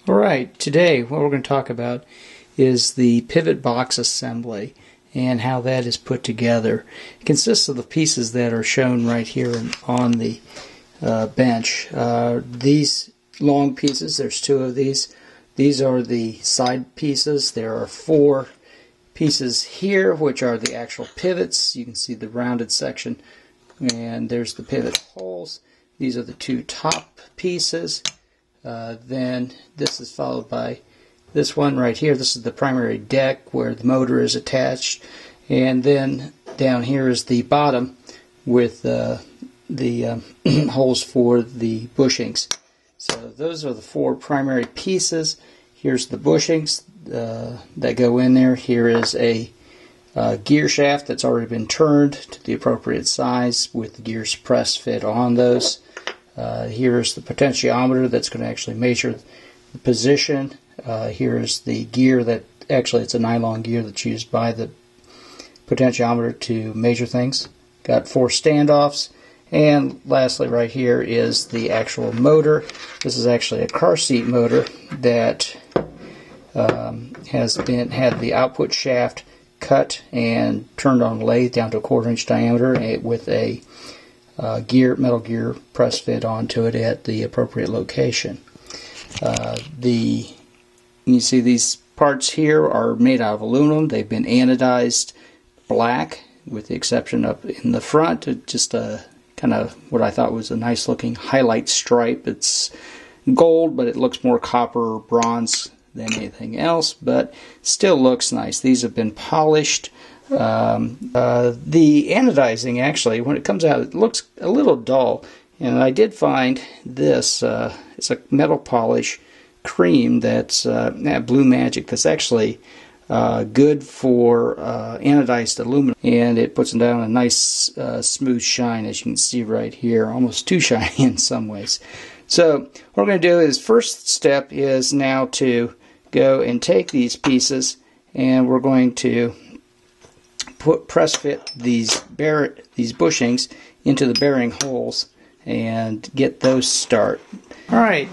Alright, today what we're going to talk about is the pivot box assembly and how that is put together. It consists of the pieces that are shown right here on the bench. These long pieces, there's two of these. These are the side pieces. There are four pieces here which are the actual pivots. You can see the rounded section, and there's the pivot holes. These are the two top pieces. Then this is followed by this one right here. This is the primary deck where the motor is attached, and then down here is the bottom with the holes for the bushings. So those are the four primary pieces. Here's the bushings that go in there. Here is a gear shaft that's already been turned to the appropriate size with the gears press fit on those. Here's the potentiometer that's going to actually measure the position. Here's the gear that actually it's a nylon gear that's used by the potentiometer to measure things. Got four standoffs. And lastly right here is the actual motor. This is actually a car seat motor that had the output shaft cut and turned on lathe down to a 1/4 inch diameter with a metal gear press fit onto it at the appropriate location. You see these parts here are made out of aluminum. They've been anodized black with the exception up in the front. Just a kind of what I thought was a nice looking highlight stripe. It's gold, but it looks more copper or bronze than anything else, but still looks nice. These have been polished. The anodizing, actually, when it comes out, it looks a little dull. And I did find this. It's a metal polish cream that's Blue Magic. That's actually good for anodized aluminum, and it puts down a nice smooth shine, as you can see right here, almost too shiny in some ways. So what we're going to do is, first step is now to go and take these pieces, and we're going to press fit these bushings into the bearing holes and get those start. Alright,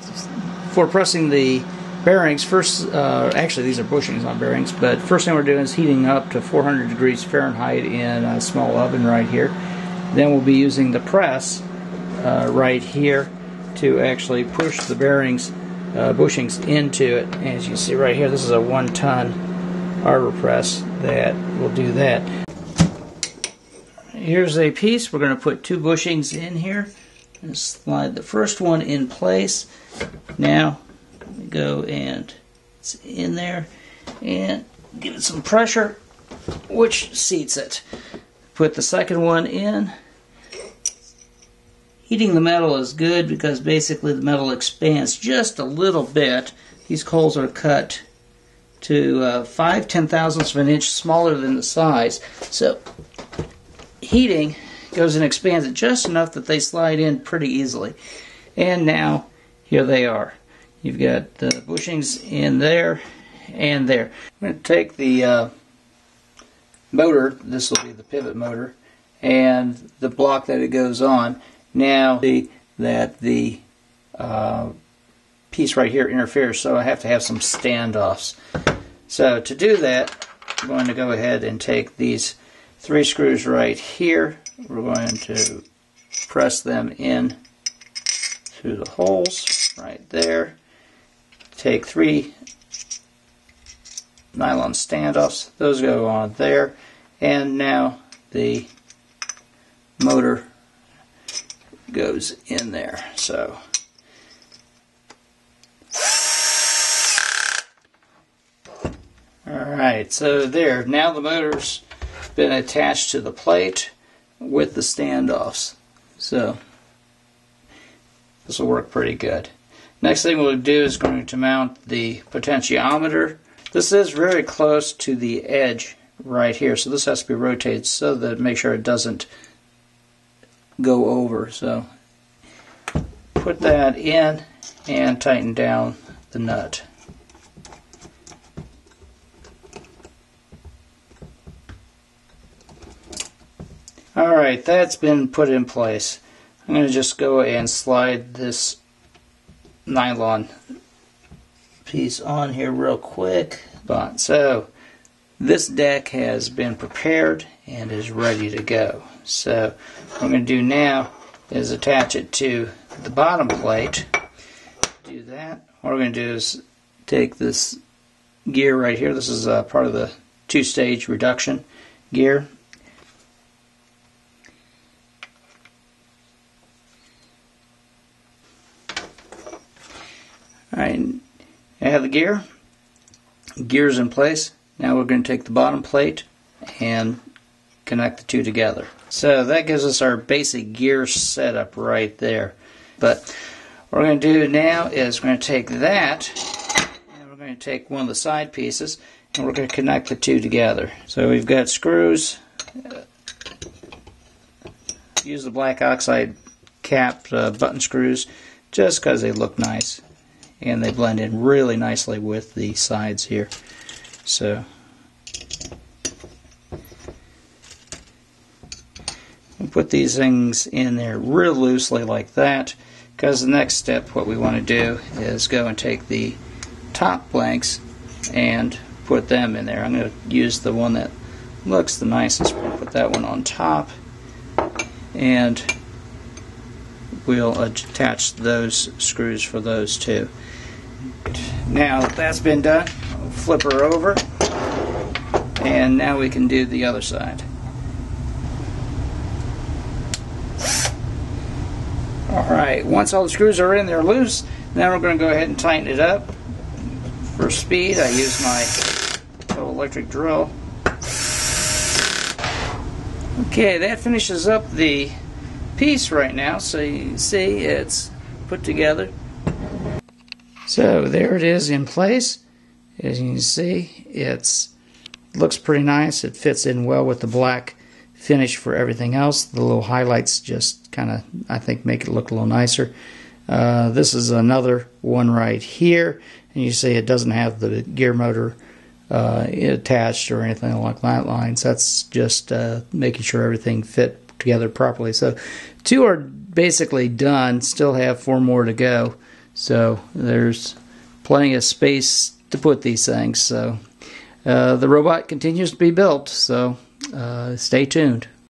for pressing the bearings, first, actually these are bushings, not bearings, but first thing we're doing is heating up to 400 degrees Fahrenheit in a small oven right here. Then we'll be using the press right here to actually push the bearings, bushings into it. As you see right here, this is a 1-ton arbor press that will do that. Here's a piece. We're going to put two bushings in here and slide the first one in place. Now we go and it's in there and give it some pressure, which seats it. Put the second one in. Heating the metal is good because basically the metal expands just a little bit. These holes are cut to 5/10,000ths of an inch smaller than the size. So heating goes and expands it just enough that they slide in pretty easily. And now here they are. You've got the bushings in there and there. I'm going to take the motor, this will be the pivot motor, and the block that it goes on. Now see that the piece right here interferes, so I have to have some standoffs. So to do that, I'm going to go ahead and take these 3 screws right here. We're going to press them in through the holes right there. Take 3 nylon standoffs. Those go on there. And now the motor goes in there. So alright, so there. Now the motor's been attached to the plate with the standoffs. So this will work pretty good. Next thing we'll do is going to mount the potentiometer. This is very close to the edge right here, so this has to be rotated so that make sure it doesn't go over. So put that in and tighten down the nut. Alright, that's been put in place. I'm going to just go and slide this nylon piece on here real quick. So this deck has been prepared and is ready to go. So what I'm going to do now is attach it to the bottom plate. Do that. What we're going to do is take this gear right here. This is part of the two-stage reduction gear. Alright, I have the gear. Gear's in place. Now we're going to take the bottom plate and connect the two together. So that gives us our basic gear setup right there. But what we're going to do now is we're going to take that and we're going to take one of the side pieces and we're going to connect the two together. So we've got screws. Use the black oxide capped button screws just because they look nice and they blend in really nicely with the sides here. So we'll put these things in there real loosely like that, because the next step what we want to do is go and take the top blanks and put them in there. I'm going to use the one that looks the nicest. We'll put that one on top and we'll attach those screws for those two. Now that's been done, we'll flip her over and now we can do the other side. Alright, once all the screws are in there loose, now we're going to go ahead and tighten it up. For speed, I use my total electric drill. Okay, that finishes up the piece right now, so you see it's put together. So there it is in place. As you can see, it looks pretty nice. It fits in well with the black finish for everything else. The little highlights just kind of, I think, make it look a little nicer. This is another one right here, and you see it doesn't have the gear motor attached or anything along that lines. That's just making sure everything fit together properly. So two are basically done. Still have 4 more to go. So there's plenty of space to put these things. So the robot continues to be built. So stay tuned.